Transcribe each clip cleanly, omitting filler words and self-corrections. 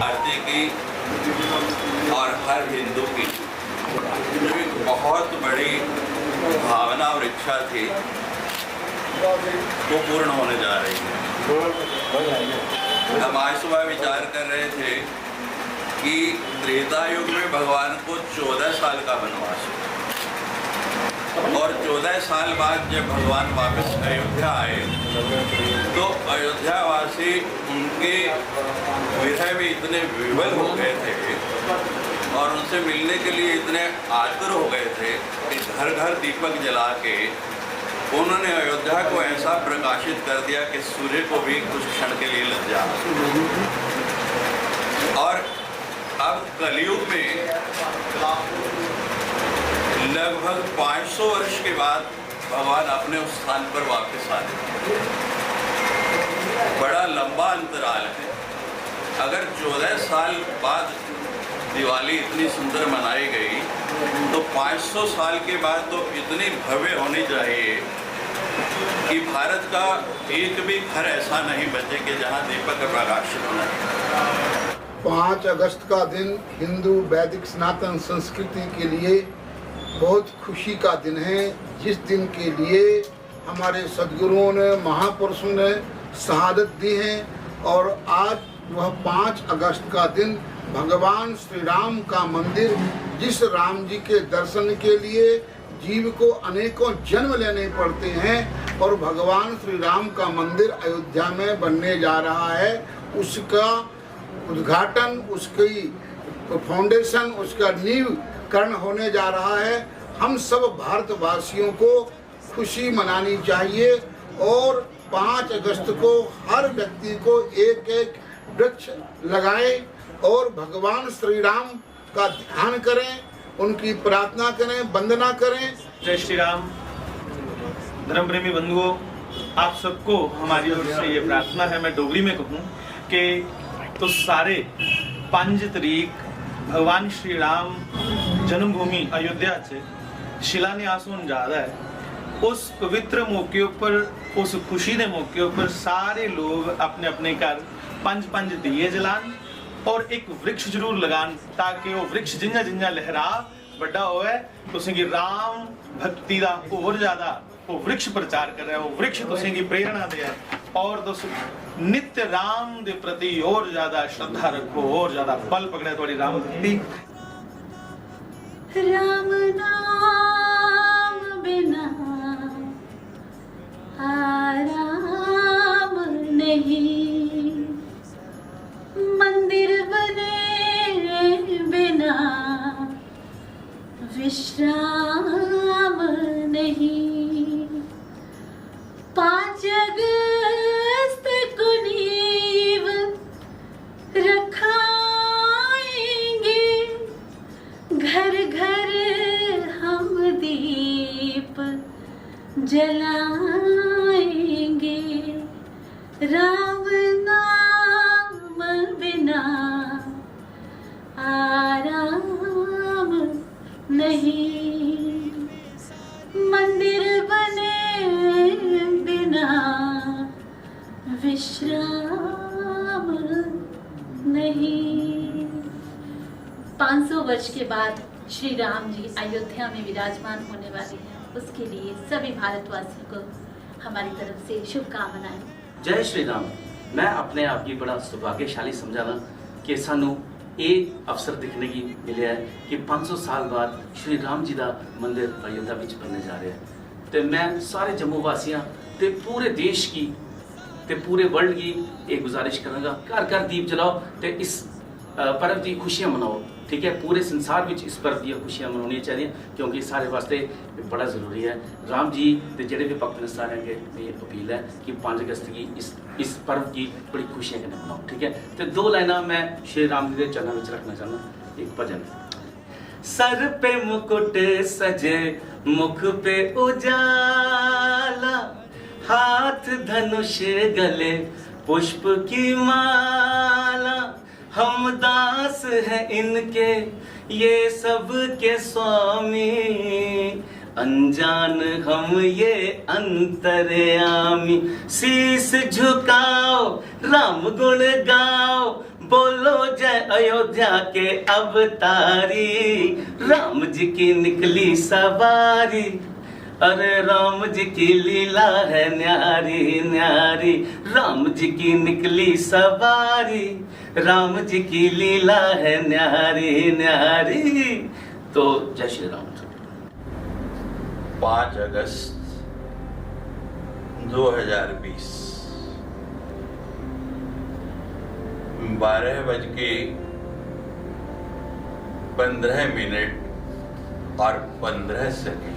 भारतीय की और हर हिंदू की जो एक बहुत बड़ी भावना और इच्छा थी वो पूर्ण होने जा रही है। हम आज सुबह विचार कर रहे थे कि त्रेता युग में भगवान को 14 साल का वनवास और 14 साल बाद जब भगवान वापस अयोध्या आए तो अयोध्यावासी उनके विरह में इतने विवल हो गए थे और उनसे मिलने के लिए इतने आतुर हो गए थे कि घर घर दीपक जला के उन्होंने अयोध्या को ऐसा प्रकाशित कर दिया कि सूर्य को भी कुछ क्षण के लिए लग जा। और अब कलयुग में लगभग 500 वर्ष के बाद भगवान अपने उस स्थान पर वापस आ गए। बड़ा लंबा अंतराल है। अगर 14 साल बाद दिवाली इतनी सुंदर मनाई गई तो 500 साल के बाद तो इतनी भव्य होनी चाहिए कि भारत का एक भी घर ऐसा नहीं बचे कि जहां दीपक प्रकाशित न हो। 5 अगस्त का दिन हिंदू वैदिक सनातन संस्कृति के लिए बहुत खुशी का दिन है, जिस दिन के लिए हमारे सद्गुरुओं ने महापुरुषों ने शहादत दी है। और आज वह 5 अगस्त का दिन भगवान श्री राम का मंदिर, जिस राम जी के दर्शन के लिए जीव को अनेकों जन्म लेने पड़ते हैं और भगवान श्री राम का मंदिर अयोध्या में बनने जा रहा है, उसका उद्घाटन, उसकी फाउंडेशन, उसका नींव करण होने जा रहा है। हम सब भारतवासियों को खुशी मनानी चाहिए और 5 अगस्त को हर व्यक्ति को एक एक वृक्ष लगाएं और भगवान श्री राम का ध्यान करें, उनकी प्रार्थना करें, वंदना करें। जय श्री राम। धर्म प्रेमी बंधुओं, आप सबको हमारी ओर से ये प्रार्थना है, मैं डोगरी में कहूँ कि तो सारे 5 तारीख भगवान श्री राम जन्मभूमि अयोध्या से शिलान्यास होने जा रहा है। उस पवित्र मौके पर, उस खुशी के मौके पर सारे लोग अपने अपने घर 5-5 दिए जलान और एक वृक्ष जरूर लगान, ताकि वो वृक्ष जिन्ना जिन्ना लहरा बड़ा होए तुसीं की राम भक्ति का और ज्यादा वो वृक्ष प्रचार कर रहा है, वो वृक्ष तुसीं की प्रेरणा दे और तुस नित्य राम के प्रति और ज्यादा श्रद्धा रखो और ज्यादा बल पकड़े थोड़ी राम भक्ति। राम नाम बिना आराम नहीं, मंदिर बने बिना विश्राम नहीं। 5 अगस्त को नींव रखाएंगे, घर घर हम दीप जलाएंगे। राम नाम बिना आराम नहीं, मंदिर बने बिना विश्राम नहीं। 500 वर्ष के बाद श्री राम जी अयोध्या में विराजमान होने वाले हैं, उसके लिए सभी भारतवासियों को हमारी तरफ से शुभकामनाएं। जय श्री राम। मैं अपने आप की बड़ा सौभाग्यशाली समझाना कि सानू एक अवसर दिखने की मिले है कि 500 साल बाद श्री राम जी का मंदिर अयोध्या में बनने जा रहा है। तो मैं सारे जम्मू वासियों ते पूरे देश की ते पूरे वर्ल्ड की एक गुजारिश करूँगा, घर घर दीप जलाओ ते इस पर्व की खुशियाँ मनाओ। ठीक है, पूरे संसार में इस पर्व की खुशियाँ मनानी चाहिए क्योंकि सारे वास्ते बड़ा जरूरी है। राम जी के जेडे भी भक्त ने सारे अगे ये अपील है कि 5 अगस्त की इस पर्व की बड़ी खुशियाँ करें मनाओ। ठीक है, तो 2 लाइना मैं श्री राम जी के चरणों में रखना चाहूँगा। एक भजन। सर पे मुकुट सजे मुख पे उजाला, हाथ धनुष गले पुष्प की माला, हम दास हैं इनके ये सब के स्वामी, अनजान हम ये अंतर्यामी। शीस झुकाओ राम गुण गाओ, बोलो जय अयोध्या के अवतारी, राम जी की निकली सवारी। अरे राम जी की लीला है न्यारी न्यारी, राम जी की निकली सवारी, राम जी की लीला है न्यारी न्यारी। तो जय श्री राम। 5 अगस्त 2020 12:15 और 15 सेकंड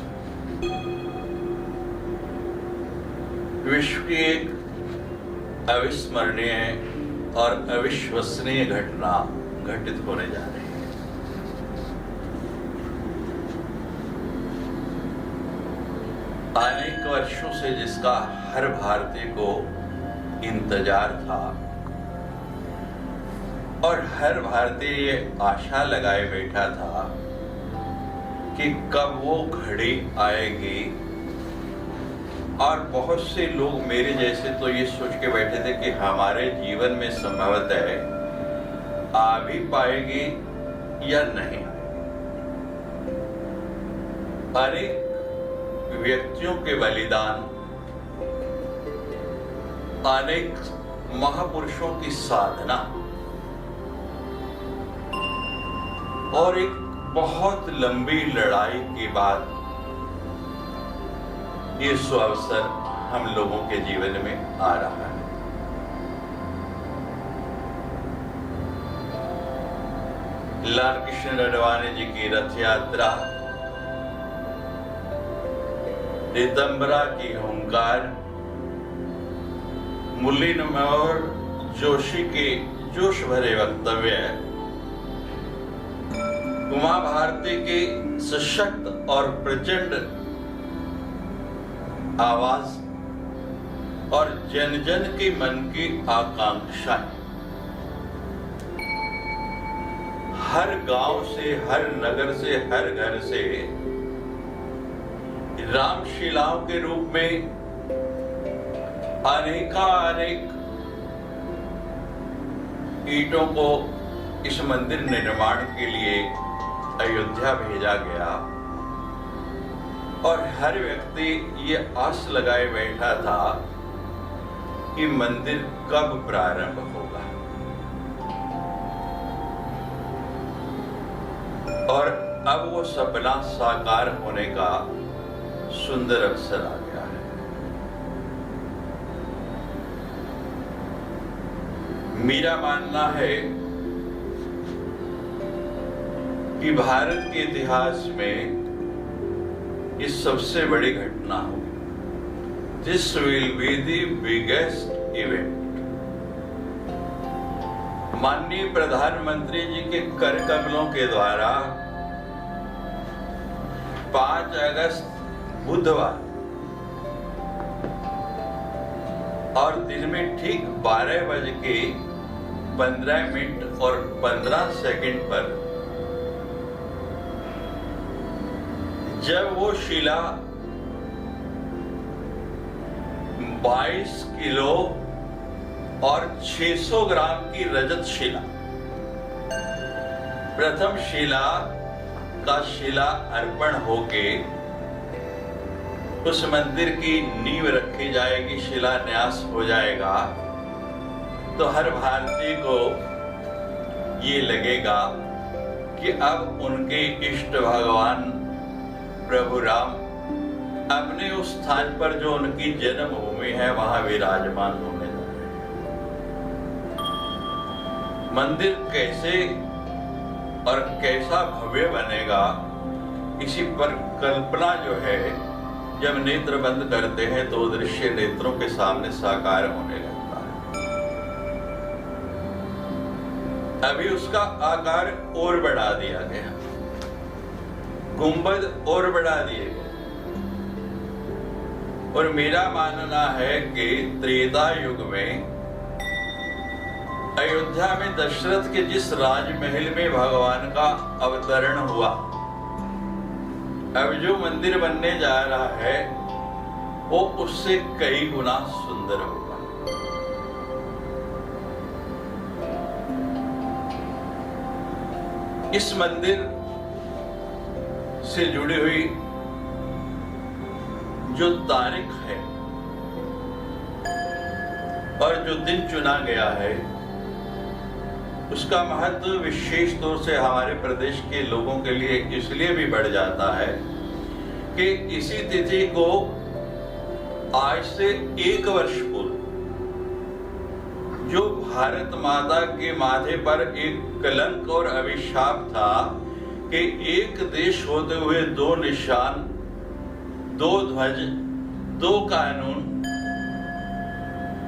विश्व की एक अविस्मरणीय और अविश्वसनीय घटना घटित होने जा रही है। अनेक वर्षों से जिसका हर भारतीय को इंतजार था और हर भारतीय ये आशा लगाए बैठा था कि कब वो घड़ी आएगी। और बहुत से लोग मेरे जैसे तो ये सोच के बैठे थे कि हमारे जीवन में संभवतः आ भी पाएगी या नहीं। अनेक व्यक्तियों के बलिदान, अनेक महापुरुषों की साधना और एक बहुत लंबी लड़ाई के बाद ये सुअवसर हम लोगों के जीवन में आ रहा है। लाल कृष्ण अडवाणी जी की रथ यात्रा, रितंबरा की हुंकार, मुरली मनोहर जोशी के जोश भरे वक्तव्य, उमा भारती की सशक्त और प्रचंड आवाज और जन जन के मन की आकांक्षा, हर गांव से, हर नगर से, हर घर से रामशिलाओं के रूप में अनेक ईंटों को इस मंदिर निर्माण के लिए अयोध्या भेजा गया। और हर व्यक्ति ये आस लगाए बैठा था कि मंदिर कब प्रारंभ होगा। और अब वो सपना साकार होने का सुंदर अवसर आ गया है। मेरा मानना है कि भारत के इतिहास में ये सबसे बड़ी घटना होगी। This will be the biggest event. माननीय प्रधानमंत्री जी के कर कमलों के द्वारा 5 अगस्त बुधवार और दिन में ठीक 12:15 और 15 सेकंड पर जब वो शिला 22 किलो और 600 ग्राम की रजत शिला, प्रथम शिला का शिला अर्पण होके उस मंदिर की नींव रखी जाएगी, शिलान्यास हो जाएगा, तो हर भारतीय को ये लगेगा कि अब उनके इष्ट भगवान प्रभु राम अपने उस स्थान पर जो उनकी जन्मभूमि है वहां विराजमान होने जा रहे हैं। मंदिर कैसे और कैसा भव्य बनेगा, इसी पर कल्पना जो है, जब नेत्र बंद करते हैं तो दृश्य नेत्रों के सामने साकार होने लगता है। अभी उसका आकार और बढ़ा दिया गया, गुंबद और बढ़ा दिए गए। और मेरा मानना है कि त्रेता युग में अयोध्या में दशरथ के जिस राजमहल में भगवान का अवतरण हुआ, अब जो मंदिर बनने जा रहा है वो उससे कई गुना सुंदर होगा। इस मंदिर से जुड़ी हुई जो तारीख है और जो दिन चुना गया है, उसका महत्व विशेष तौर से हमारे प्रदेश के लोगों के लिए इसलिए भी बढ़ जाता है कि इसी तिथि को आज से 1 वर्ष पूर्व जो भारत माता के माथे पर एक कलंक और अभिशाप था कि एक देश होते हुए 2 निशान, 2 ध्वज, 2 कानून,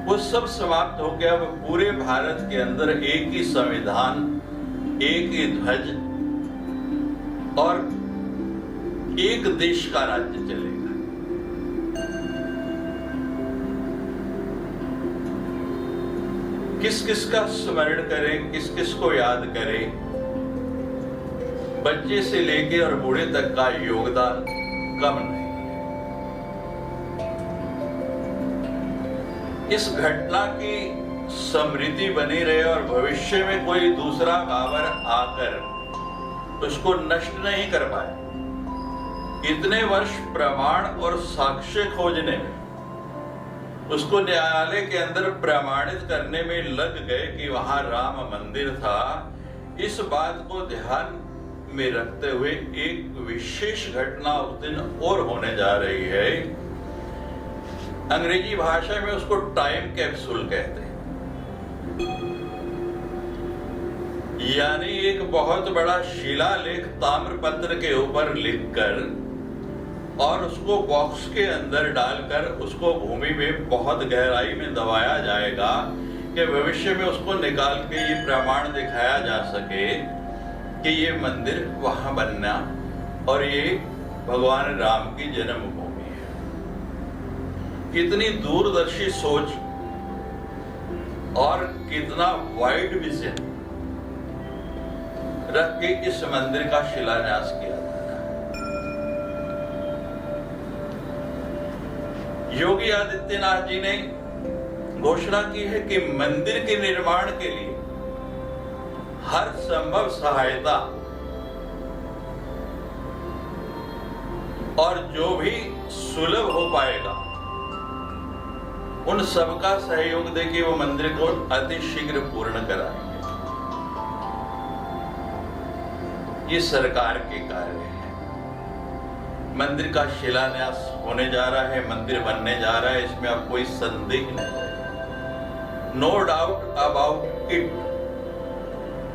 वो सब समाप्त हो गया। अब पूरे भारत के अंदर एक ही संविधान, एक ही ध्वज और एक देश का राज्य चलेगा। किस किस का स्मरण करें, किस किस को याद करें, बच्चे से लेके और बूढ़े तक का योगदान कम नहीं। इस घटना की स्मृति बनी रहे और भविष्य में कोई दूसरा बाबर आकर उसको नष्ट नहीं कर पाए। इतने वर्ष प्रमाण और साक्ष्य खोजने में, उसको न्यायालय के अंदर प्रमाणित करने में लग गए कि वहां राम मंदिर था। इस बात को ध्यान में रखते हुए एक विशेष घटना उस दिन और होने जा रही है। अंग्रेजी भाषा में उसको टाइम कैप्सूल कहते हैं। यानी एक बहुत बड़ा शिलालेख ताम्रपत्र के ऊपर लिखकर और उसको बॉक्स के अंदर डालकर उसको भूमि में बहुत गहराई में दबाया जाएगा कि भविष्य में उसको निकाल के ये प्रमाण दिखाया जा सके कि ये मंदिर वहां बनना और ये भगवान राम की जन्मभूमि है। कितनी दूरदर्शी सोच और कितना वाइड विजन रख के इस मंदिर का शिलान्यास किया। योगी आदित्यनाथ जी ने घोषणा की है कि मंदिर के निर्माण के लिए हर संभव सहायता और जो भी सुलभ हो पाएगा उन सबका सहयोग देके वो मंदिर को अति शीघ्र पूर्ण कराएंगे। ये सरकार के कार्य है। मंदिर का शिलान्यास होने जा रहा है, मंदिर बनने जा रहा है, इसमें अब कोई संदेह नहीं है। No doubt about it.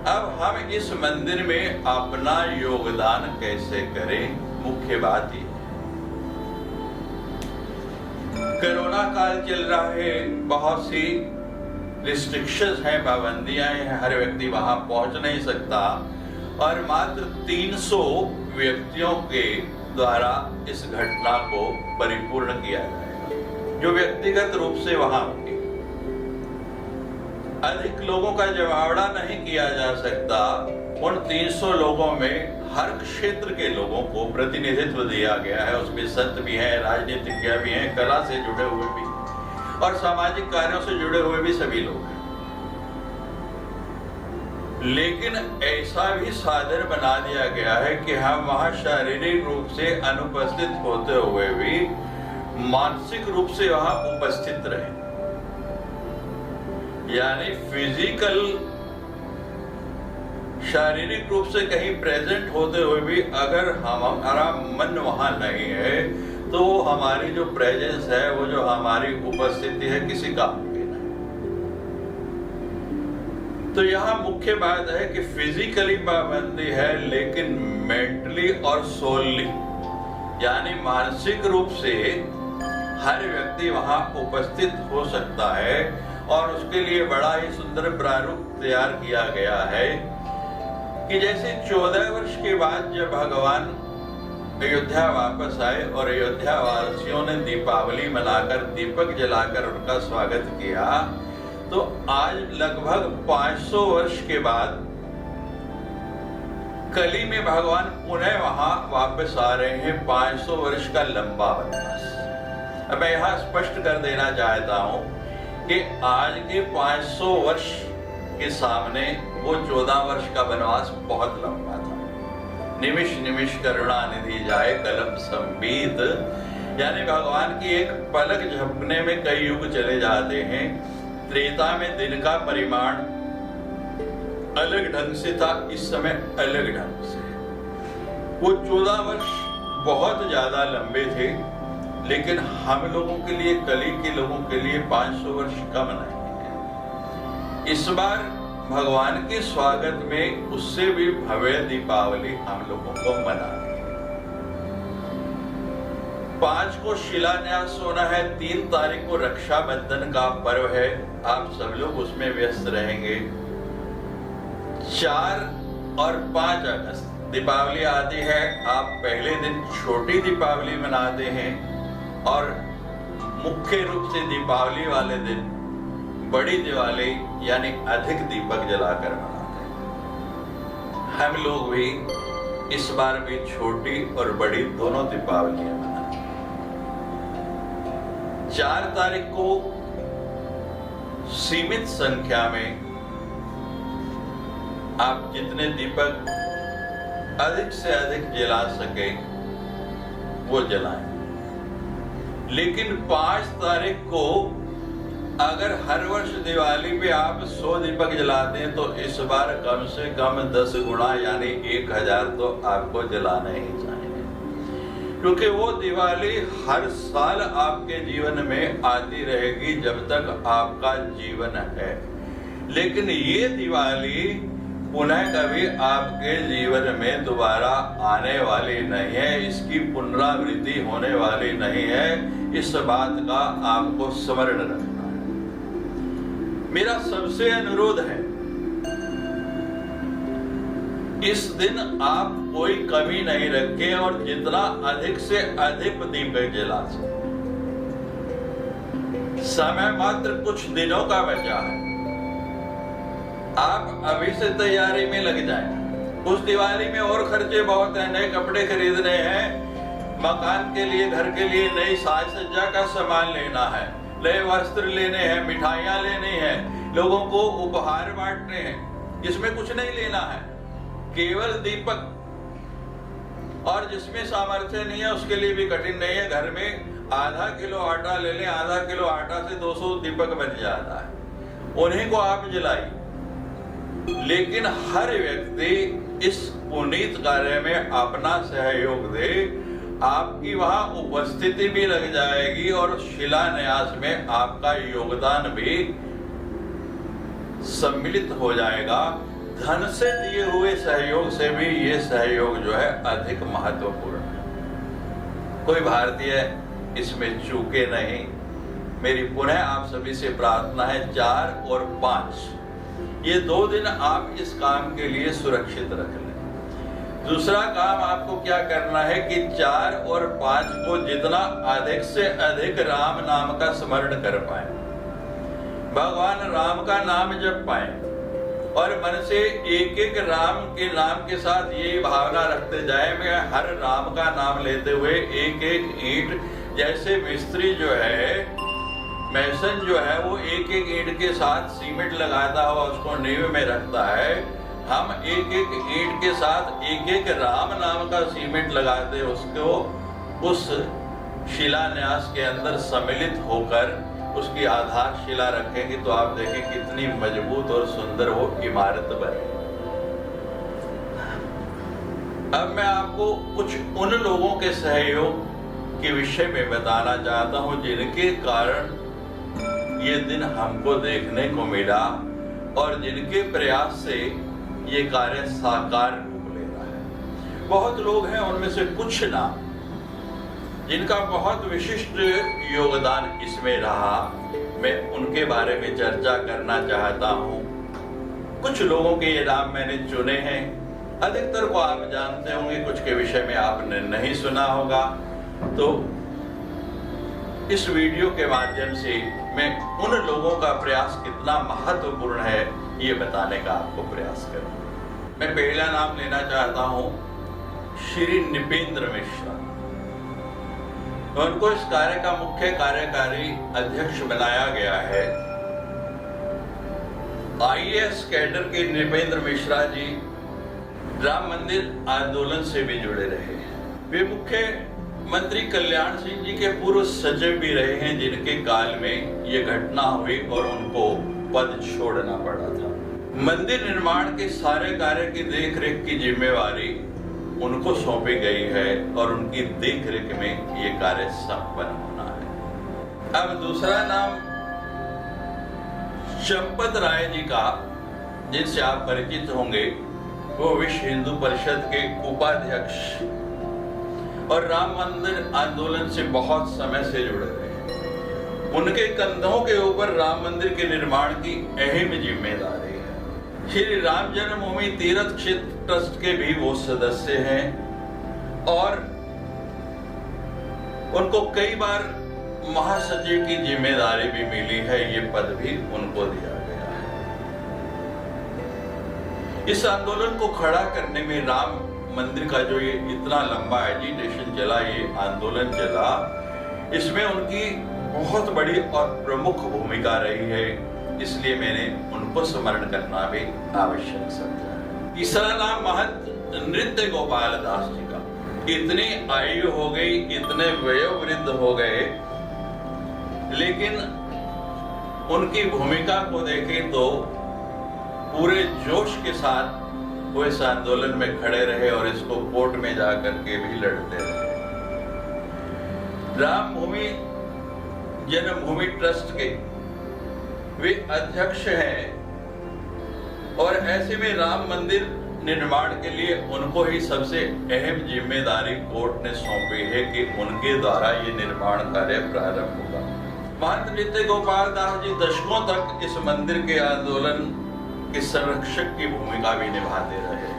अब हम इस मंदिर में अपना योगदान कैसे करें, मुख्य बात ये है। कोरोना काल चल रहा है, बहुत सी रिस्ट्रिक्शंस हैं, पाबंदियां हैं, हर व्यक्ति वहां पहुंच नहीं सकता और मात्र 300 व्यक्तियों के द्वारा इस घटना को परिपूर्ण किया जाएगा, जो व्यक्तिगत रूप से वहां होंगे। अधिक लोगों का जमावड़ा नहीं किया जा सकता। उन 300 लोगों में हर क्षेत्र के लोगों को प्रतिनिधित्व दिया गया है। उसमें संत भी हैं, राजनीतिज्ञ भी हैं, कला से जुड़े हुए भी और सामाजिक कार्यों से जुड़े हुए भी सभी लोग हैं। लेकिन ऐसा भी साधन बना दिया गया है कि हम वहां शारीरिक रूप से अनुपस्थित होते हुए भी मानसिक रूप से वहां उपस्थित रहे। यानी फिजिकल शारीरिक रूप से कहीं प्रेजेंट होते हुए भी अगर हमारा मन वहां नहीं है तो हमारी जो प्रेजेंस है, वो जो हमारी उपस्थिति है, किसी काम की नहीं। तो यहाँ मुख्य बात है कि फिजिकली पाबंदी है, लेकिन मेंटली और सोलली यानी मानसिक रूप से हर व्यक्ति वहां उपस्थित हो सकता है। और उसके लिए बड़ा ही सुंदर प्रारूप तैयार किया गया है कि जैसे 14 वर्ष के बाद जब भगवान अयोध्या वापस आए और अयोध्या वासियों ने दीपावली मनाकर दीपक जलाकर उनका स्वागत किया, तो आज लगभग 500 वर्ष के बाद कली में भगवान पुनः वहां वापस आ रहे हैं। 500 वर्ष का लंबा वनवास। अब मैं यहां स्पष्ट कर देना चाहता हूं कि आज के 500 वर्ष के सामने वो 14 वर्ष का वनवास बहुत लंबा था। निमिष निमिष करुणा निधि जाए कलम संबीत, यानी भगवान की एक पलक झपकने में कई युग चले जाते हैं। त्रेता में दिन का परिमाण अलग ढंग से था, इस समय अलग ढंग से। वो 14 वर्ष बहुत ज्यादा लंबे थे, लेकिन हम लोगों के लिए, कली के लोगों के लिए 500 वर्ष कम नहीं है। इस बार भगवान के स्वागत में उससे भी भव्य दीपावली हम लोगों को मनानी है। 5 को शिलान्यास होना है, 3 तारीख को रक्षाबंधन का पर्व है, आप सब लोग उसमें व्यस्त रहेंगे। 4 और 5 अगस्त दीपावली आती है। आप पहले दिन छोटी दीपावली मनाते हैं और मुख्य रूप से दीपावली वाले दिन बड़ी दिवाली यानी अधिक दीपक जलाकर मनाते हैं। हम लोग भी इस बार भी छोटी और बड़ी दोनों दीपावलियां मनाते हैं। 4 तारीख को सीमित संख्या में आप जितने दीपक अधिक से अधिक जला सके वो जलाएं। लेकिन 5 तारीख को अगर हर वर्ष दिवाली पे आप 100 दीपक जलाते हैं तो इस बार कम से कम 10 गुना यानी 1000 तो आपको जलाने ही चाहिए, क्योंकि वो दिवाली हर साल आपके जीवन में आती रहेगी जब तक आपका जीवन है। लेकिन ये दिवाली पुनः कभी आपके जीवन में दोबारा आने वाली नहीं है, इसकी पुनरावृत्ति होने वाली नहीं है। इस बात का आपको स्मरण रखना है। मेरा सबसे अनुरोध है, इस दिन आप कोई कमी नहीं रखें और जितना अधिक से अधिक दीपक जला सकें। समय मात्र कुछ दिनों का बचा है, आप अभी से तैयारी में लग जाएं। उस दिवाली में और खर्चे बहुत हैं, नए कपड़े खरीदने हैं, मकान के लिए, घर के लिए नई साज सज्जा का सामान लेना है, नए वस्त्र लेने हैं, मिठाइयां लेनी हैं, लोगों को उपहार बांटने हैं। इसमें कुछ नहीं लेना है, केवल दीपक। और जिसमें सामर्थ्य नहीं है उसके लिए भी कठिन नहीं है, घर में आधा किलो आटा ले लें, आधा किलो आटा से 200 दीपक बन जाता है, उन्हीं को आप जलाइए। लेकिन हर व्यक्ति इस पुनीत कार्य में अपना सहयोग दे, आपकी वहां उपस्थिति भी लग जाएगी और शिलान्यास में आपका योगदान भी सम्मिलित हो जाएगा। धन से दिए हुए सहयोग से भी ये सहयोग जो है अधिक महत्वपूर्ण है। कोई भारतीय इसमें चूके नहीं। मेरी पुनः आप सभी से प्रार्थना है, 4 और 5 ये 2 दिन आप इस काम के लिए सुरक्षित रख लें। दूसरा काम आपको क्या करना है कि 4 और 5 को जितना अधिक से अधिक राम नाम का स्मरण कर पाए, भगवान राम का नाम जप पाए और मन से एक एक राम के नाम के साथ ये भावना रखते जाए, मैं हर राम का नाम लेते हुए एक एक ईंट, जैसे मिस्त्री जो है, मैसन जो है, वो एक एक ईंट के साथ सीमेंट लगाता हुआ उसको नींव में रखता है, हम एक एक ईंट के साथ एक एक राम नाम का सीमेंट लगाते उसको उस शिलान्यास के अंदर सम्मिलित होकर उसकी आधारशिला रखेंगे तो आप देखें कितनी मजबूत और सुंदर वो इमारत बने। अब मैं आपको कुछ उन लोगों के सहयोग के विषय में बताना चाहता हूं जिनके कारण ये दिन हमको देखने को मिला और जिनके प्रयास से ये कार्य साकार रूप ले रहा है। बहुत लोग हैं, उनमें से कुछ नाम जिनका बहुत विशिष्ट योगदान इसमें रहा, मैं उनके बारे में चर्चा करना चाहता हूं। कुछ लोगों के ये नाम मैंने चुने हैं, अधिकतर को आप जानते होंगे, कुछ के विषय में आपने नहीं सुना होगा। तो इस वीडियो के माध्यम से मैं उन लोगों का प्रयास कितना महत्वपूर्ण है ये बताने का आपको प्रयास करूंगा। मैं पहला नाम लेना चाहता हूं श्री निपेंद्र मिश्रा। उनको इस कार्य का मुख्य कार्यकारी अध्यक्ष बनाया गया है। IAS कैडर के नृपेंद्र मिश्रा जी राम मंदिर आंदोलन से भी जुड़े रहे हैं। वे मुख्यमंत्री कल्याण सिंह जी के पूर्व सचिव भी रहे हैं, जिनके काल में ये घटना हुई और उनको पद छोड़ना पड़ा था। मंदिर निर्माण के सारे कार्य की देखरेख की जिम्मेवारी उनको सौंपी गई है और उनकी देखरेख में ये कार्य संपन्न होना है। अब दूसरा नाम चंपत राय जी का, जिनसे आप परिचित होंगे, वो विश्व हिंदू परिषद के उपाध्यक्ष और राम मंदिर आंदोलन से बहुत समय से जुड़े रहे हैं। उनके कंधों के ऊपर राम मंदिर के निर्माण की अहम जिम्मेदारी है। श्री राम जन्मभूमि तीर्थ क्षेत्र ट्रस्ट के भी वो सदस्य हैं और उनको कई बार महासचिव की जिम्मेदारी भी मिली है। ये पद भी उनको दिया गया है। इस आंदोलन को खड़ा करने में राम मंदिर का जो ये इतना लंबा एजिटेशन चला, ये आंदोलन चला, इसमें उनकी बहुत बड़ी और प्रमुख भूमिका रही है, इसलिए मैंने उनको स्मरण करना भी आवश्यक समझा। तीसरा नाम महंत नृत्य गोपाल दास जी का। इतनी आयु हो गई, इतने वयोवृद्ध हो गए, लेकिन उनकी भूमिका को देखें तो पूरे जोश के साथ वो इस आंदोलन में खड़े रहे और इसको कोर्ट में जाकर के भी लड़ते रहे। राम भूमि जन्मभूमि ट्रस्ट के वे अध्यक्ष हैं और ऐसे में राम मंदिर निर्माण के लिए उनको ही सबसे अहम जिम्मेदारी कोर्ट ने सौंपी है कि उनके द्वारा ये निर्माण कार्य प्रारंभ होगा। महंत नृत्य गोपाल दास जी दशकों तक इस मंदिर के आंदोलन के संरक्षक की भूमिका भी निभाते रहे।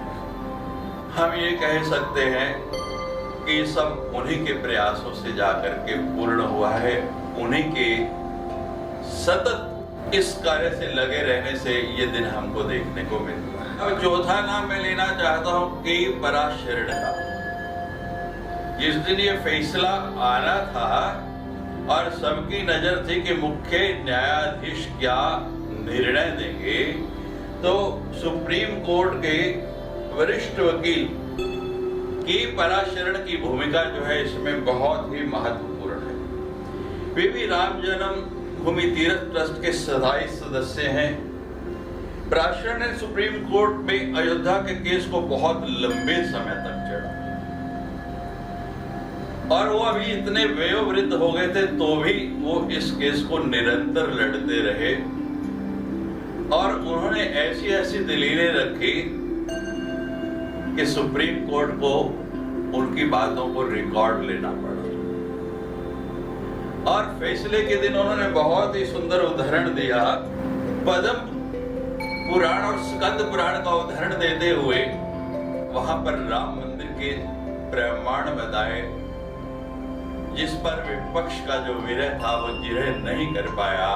हम ये कह सकते हैं कि ये सब उन्हीं के प्रयासों से जाकर के पूर्ण हुआ है, उन्हीं के सतत इस कार्य से लगे रहने से ये दिन हमको देखने को मिल रहा है। अब चौथा नाम मैं लेना चाहता हूँ के पराशरण का। जिस दिन ये फैसला आना था और सबकी नजर थी कि मुख्य न्यायाधीश क्या निर्णय देंगे, तो सुप्रीम कोर्ट के वरिष्ठ वकील के पराशरण की भूमिका जो है इसमें बहुत ही महत्वपूर्ण है। वे भी राम जन्मभूमि तीर्थ ट्रस्ट के स्थायी सदस्य हैं। पराशरण ने सुप्रीम कोर्ट में अयोध्या के केस को बहुत लंबे समय तक चढ़ा और वो अभी इतने वयोवृद्ध हो गए थे तो भी वो इस केस को निरंतर लड़ते रहे और उन्होंने ऐसी ऐसी दलीलें रखी कि सुप्रीम कोर्ट को उनकी बातों को रिकॉर्ड लेना पड़ा और फैसले के दिन उन्होंने बहुत ही सुंदर उदाहरण दिया। पद्म पुराण और स्कंद पुराण का उदाहरण देते हुए वहां पर राम मंदिर के प्रमाण बताए, जिस पर विपक्ष का जो विरह था वो जिरह नहीं कर पाया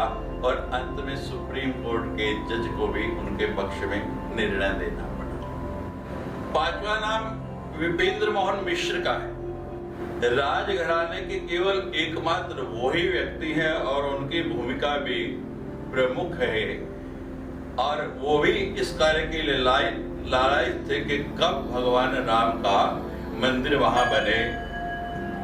और अंत में सुप्रीम कोर्ट के जज को भी उनके पक्ष में निर्णय देना पड़ा। पांचवा नाम विपेंद्र मोहन मिश्र का है। राजघराने के केवल एकमात्र वही व्यक्ति है और उनकी भूमिका भी प्रमुख है और वो भी इस कार्य के लिए लालायित थे कि कब भगवान राम का मंदिर वहां बने।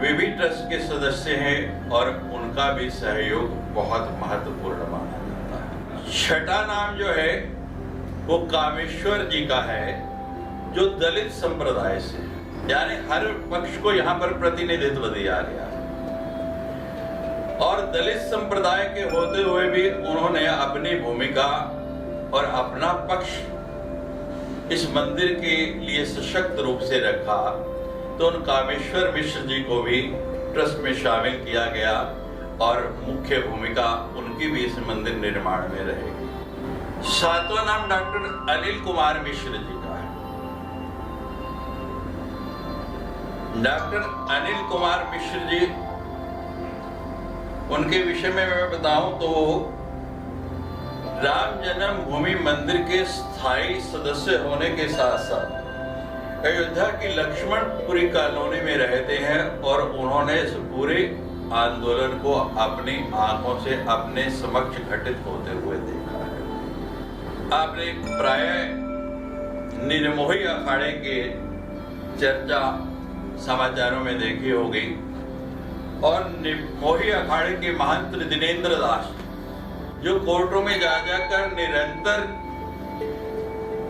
वे भी ट्रस्ट के सदस्य हैं और उनका भी सहयोग बहुत महत्वपूर्ण माना जाता है। छठा नाम जो है वो कामेश्वर जी का है, जो दलित संप्रदाय से है, यानी हर पक्ष को यहाँ पर प्रतिनिधित्व दिया गया है और दलित संप्रदाय के होते हुए भी उन्होंने अपनी भूमिका और अपना पक्ष इस मंदिर के लिए सशक्त रूप से रखा। तो उन कामेश्वर मिश्र जी को भी ट्रस्ट में शामिल किया गया और मुख्य भूमिका उनकी भी इस मंदिर निर्माण में रहेगी। सातवां नाम डॉक्टर अनिल कुमार मिश्र जी का है। डॉक्टर अनिल कुमार मिश्र जी, उनके विषय में मैं बताऊं तो राम जन्मभूमि मंदिर के स्थायी सदस्य होने के साथ साथ अयोध्या की लक्ष्मणपुरी कॉलोनी में रहते हैं और उन्होंने इस पूरे आंदोलन को अपनी आंखों से अपने समक्ष घटित होते हुए देखा है। आपने प्राय निर्मोही अखाड़े के चर्चा समाचारों में देखी होगी और निर्मोही अखाड़े के महंत दिनेंद्र दास जो कोर्टों में जा जाकर निरंतर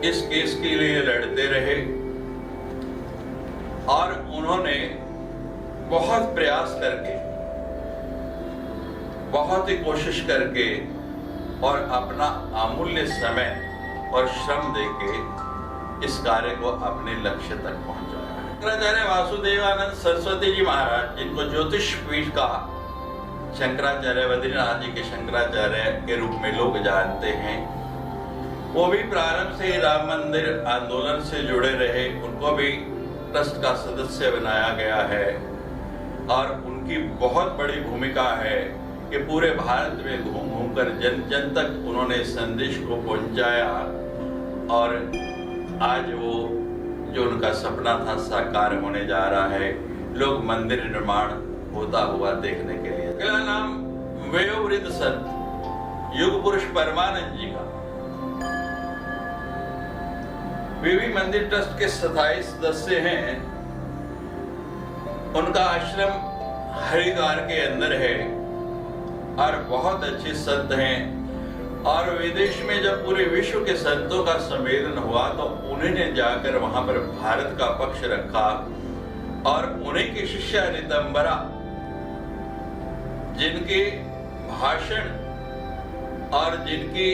इस केस के लिए लड़ते रहे और उन्होंने बहुत प्रयास करके, बहुत ही कोशिश करके और अपना अमूल्य समय और श्रम देके इस कार्य को अपने लक्ष्य तक पहुंचाया। शंकराचार्य वासुदेवानंद सरस्वती जी महाराज, जिनको ज्योतिष पीठ का शंकराचार्य, बद्रीनाथ जी के शंकराचार्य के रूप में लोग जानते हैं, वो भी प्रारंभ से ही राम मंदिर आंदोलन से जुड़े रहे। उनको भी ट्रस्ट का सदस्य बनाया गया है और उनकी बहुत बड़ी भूमिका है कि पूरे भारत में घूम घूम कर जन जन तक उन्होंने संदेश को पहुंचाया और आज वो जो उनका सपना था साकार होने जा रहा है। लोग मंदिर निर्माण होता हुआ देखने के लिए। अगला नाम वयोवृद्ध संत युग पुरुष परमानंद जी का। वे भी मंदिर ट्रस्ट के 27 सदस्य हैं। उनका आश्रम हरिद्वार के अंदर है और बहुत अच्छे संत हैं। और विदेश में जब पूरे विश्व के संतों का सम्मेलन हुआ तो उन्होंने जाकर वहां पर भारत का पक्ष रखा और उन्हीं की शिष्या रितंबरा, जिनके भाषण और जिनकी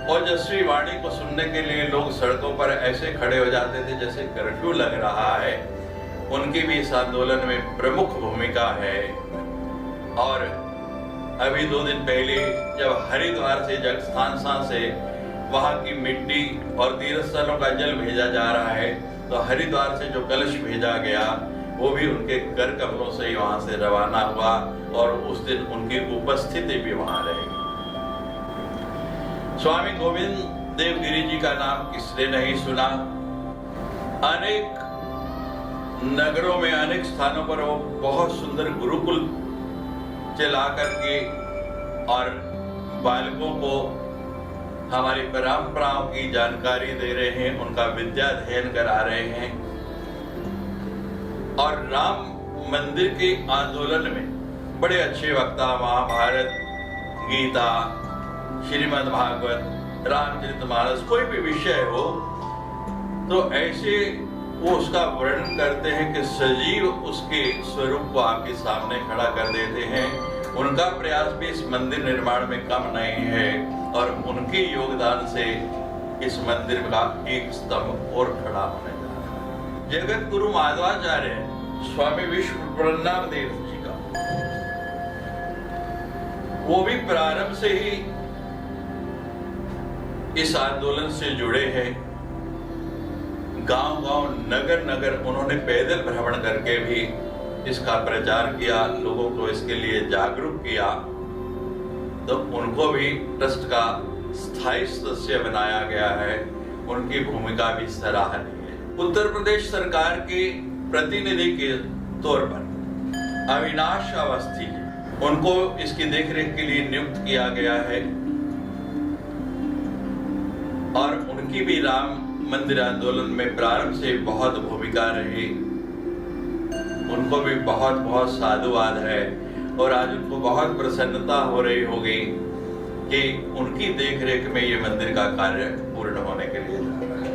ओजस्वी वाणी को सुनने के लिए लोग सड़कों पर ऐसे खड़े हो जाते थे जैसे कर्फ्यू लग रहा है, उनकी भी इस आंदोलन में प्रमुख भूमिका है। और अभी 2 दिन पहले जब हरिद्वार से जगस्थान से वहां की मिट्टी और तीर्थ स्थलों का जल भेजा जा रहा है, तो हरिद्वार से जो कलश भेजा गया वो भी उनके कर कमलों से ही वहां से रवाना हुआ और उस दिन उनकी उपस्थिति भी वहां रहेगी। स्वामी गोविंद देव गिरी जी का नाम किसने नहीं सुना। अनेक नगरों में, अनेक स्थानों पर वो बहुत सुंदर गुरुकुल चला करके और बालकों को हमारी परंपराओं की जानकारी दे रहे हैं, उनका विद्या अध्ययन करा रहे हैं। और राम मंदिर के आंदोलन में बड़े अच्छे वक्ता, महाभारत, गीता, श्रीमद् भागवत, रामचरितमानस, कोई भी विषय हो तो ऐसे वो उसका वर्णन करते हैं कि सजीव उसके स्वरूप को आपके सामने खड़ा कर देते हैं। उनका प्रयास भी इस मंदिर निर्माण में कम नहीं है और उनके योगदान से इस मंदिर का एक स्तंभ और खड़ा होने जा रहा है। जगत गुरु माधवाचार्य स्वामी विश्व प्रणव जी का, वो भी प्रारंभ से ही इस आंदोलन से जुड़े हैं। गांव-गांव, नगर-नगर उन्होंने पैदल भ्रमण करके भी इसका प्रचार किया, लोगों को इसके लिए जागरूक किया। तो उनको भी ट्रस्ट का स्थायी सदस्य बनाया गया है। उनकी भूमिका भी सराहनीय है। उत्तर प्रदेश सरकार के प्रतिनिधि के तौर पर अविनाश अवस्थी, उनको इसकी देखरेख के लिए नियुक्त किया गया है और उनकी भी राम मंदिर आंदोलन में प्रारंभ से बहुत भूमिका रही। उनको भी बहुत बहुत साधुवाद है और आज उनको बहुत प्रसन्नता हो रही होगी कि उनकी देखरेख में ये मंदिर का कार्य पूर्ण होने के लिए जा रहा है।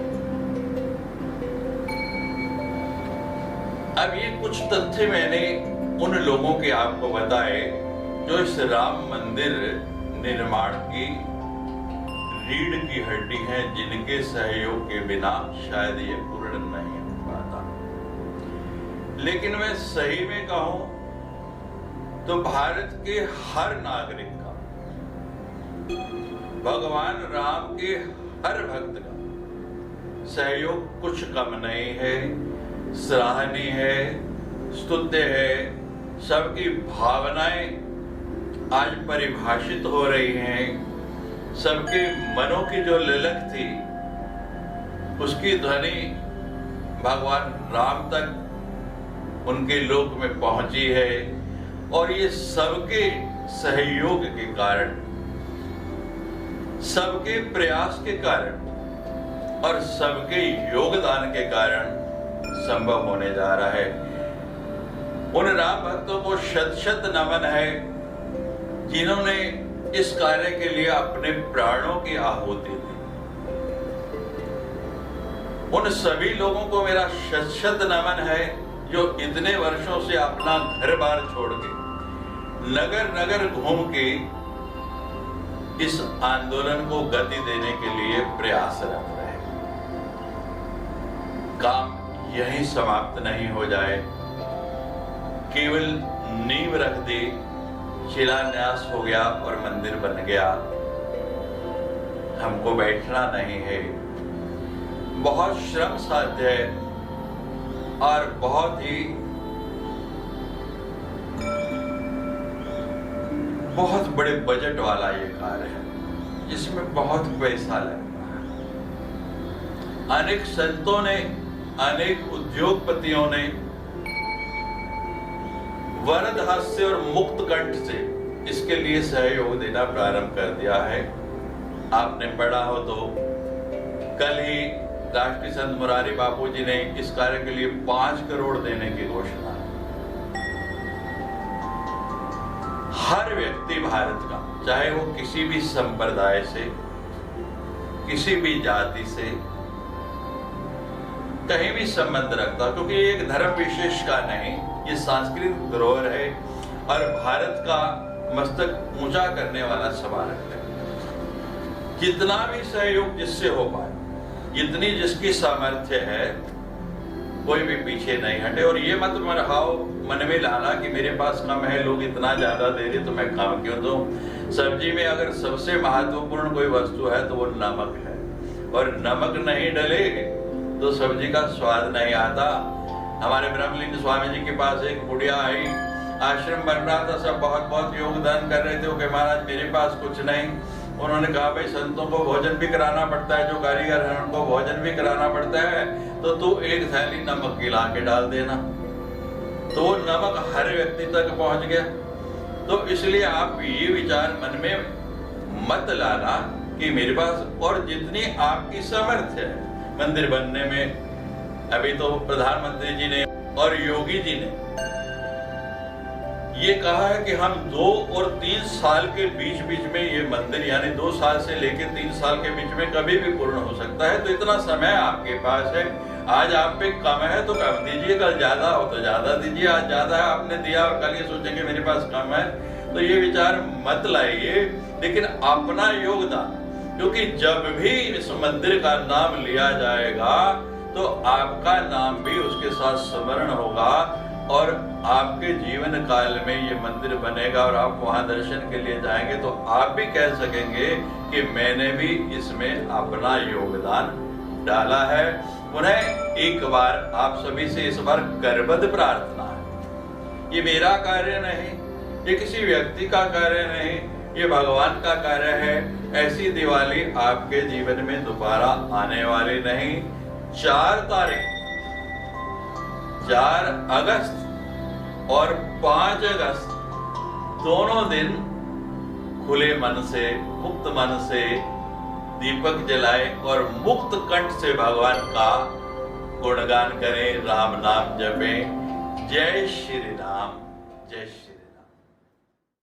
अब ये कुछ तथ्य मैंने उन लोगों के आपको बताए जो इस राम मंदिर निर्माण की रीढ़ की हड्डी है, जिनके सहयोग के बिना शायद ये पूर्ण नहीं हो पाता। लेकिन मैं सही में कहूं तो भारत के हर नागरिक का, भगवान राम के हर भक्त का सहयोग कुछ कम नहीं है, सराहनीय है, स्तुत्य है। सबकी भावनाएं आज परिभाषित हो रही हैं। सबके मनों की जो ललक थी उसकी ध्वनि भगवान राम तक उनके लोक में पहुंची है और ये सबके सहयोग के कारण सबके प्रयास के कारण और सबके योगदान के कारण संभव होने जा रहा है। उन राम भक्तों को शत शत नमन है जिन्होंने इस कार्य के लिए अपने प्राणों की आहुति दी। उन सभी लोगों को मेरा शत शत नमन है जो इतने वर्षों से अपना घर बार छोड़ के नगर नगर घूम के इस आंदोलन को गति देने के लिए प्रयासरत रहे। काम यहीं समाप्त नहीं हो जाए, केवल नींव रख दी, शिलान्यास हो गया और मंदिर बन गया। हमको बैठना नहीं है, बहुत श्रम साध्य है और बहुत बड़े बजट वाला ये कार्य है, जिसमें बहुत पैसा लगता है। अनेक संतों ने, अनेक उद्योगपतियों ने वरद हास्य और मुक्त कंठ से इसके लिए सहयोग देना प्रारंभ कर दिया है। आपने पढ़ा हो तो कल ही राष्ट्रीय संत मुरारी बापू जी ने इस कार्य के लिए 5 करोड़ देने की घोषणा। हर व्यक्ति भारत का, चाहे वो किसी भी संप्रदाय से, किसी भी जाति से, कहीं भी संबंध रखता, क्योंकि ये एक धर्म विशेष का नहीं, ये सांस्कृतिक धरोहर है और भारत का मस्तक ऊंचा करने वाला स्मारक है। जितना भी सहयोग जिससे हो पाए, जितनी जिसकी सामर्थ्य है, कोई भी पीछे नहीं हटे। और ये मत मन में लाना कि मेरे पास कम है, लोग इतना ज्यादा दे रहे तो मैं कम क्यों दूं। सब्जी में अगर सबसे महत्वपूर्ण कोई वस्तु है तो वो नमक है, और नमक नहीं डले तो सब्जी का स्वाद नहीं आता। हमारे ब्रह्मलिंग स्वामी जी के पास एक बुढ़िया आई, आश्रम बन रहा था, सब बहुत बहुत योगदान कर रहे थे। वो कहे महाराज मेरे पास कुछ नहीं। उन्होंने कहा भाई संतों को भोजन भी कराना पड़ता है, जो कारीगर है उनको भोजन भी कराना पड़ता है, तो तू एक थैली नमक गिला के डाल देना। तो वो नमक हर व्यक्ति तक पहुंच गया। तो इसलिए आप ये विचार मन में मत लाना कि मेरे पास, और जितनी आपकी सामर्थ्य है मंदिर बनने में। अभी तो प्रधानमंत्री जी ने और योगी जी ने ये कहा है कि हम 2 और 3 साल के बीच में ये मंदिर, यानी 2 साल से लेकर 3 साल के बीच में कभी भी पूर्ण हो सकता है। तो इतना समय आपके पास है। आज आप पे कम है तो कम दीजिए, कल ज्यादा हो तो ज्यादा दीजिए। आज ज्यादा है आपने दिया और कल ये सोचेंगे मेरे पास कम है, तो ये विचार मत लाइए। लेकिन अपना योगदान, क्योंकि जब भी इस मंदिर का नाम लिया जाएगा तो आपका नाम भी उसके साथ स्मरण होगा और आपके जीवन काल में ये मंदिर बनेगा और आप वहां दर्शन के लिए जाएंगे तो आप भी कह सकेंगे कि मैंने भी इसमें अपना योगदान डाला है। उन्हें एक बार आप सभी से इस बार करबद्ध प्रार्थना है, ये मेरा कार्य नहीं, ये किसी व्यक्ति का कार्य नहीं, ये भगवान का कार्य है। ऐसी दिवाली आपके जीवन में दोबारा आने वाली नहीं। 4 तारीख, 4 अगस्त और 5 अगस्त दोनों दिन खुले मन से, मुक्त मन से दीपक जलाएं और मुक्त कंठ से भगवान का गुणगान करें, राम नाम जपें। जय श्री राम, जय श्री राम।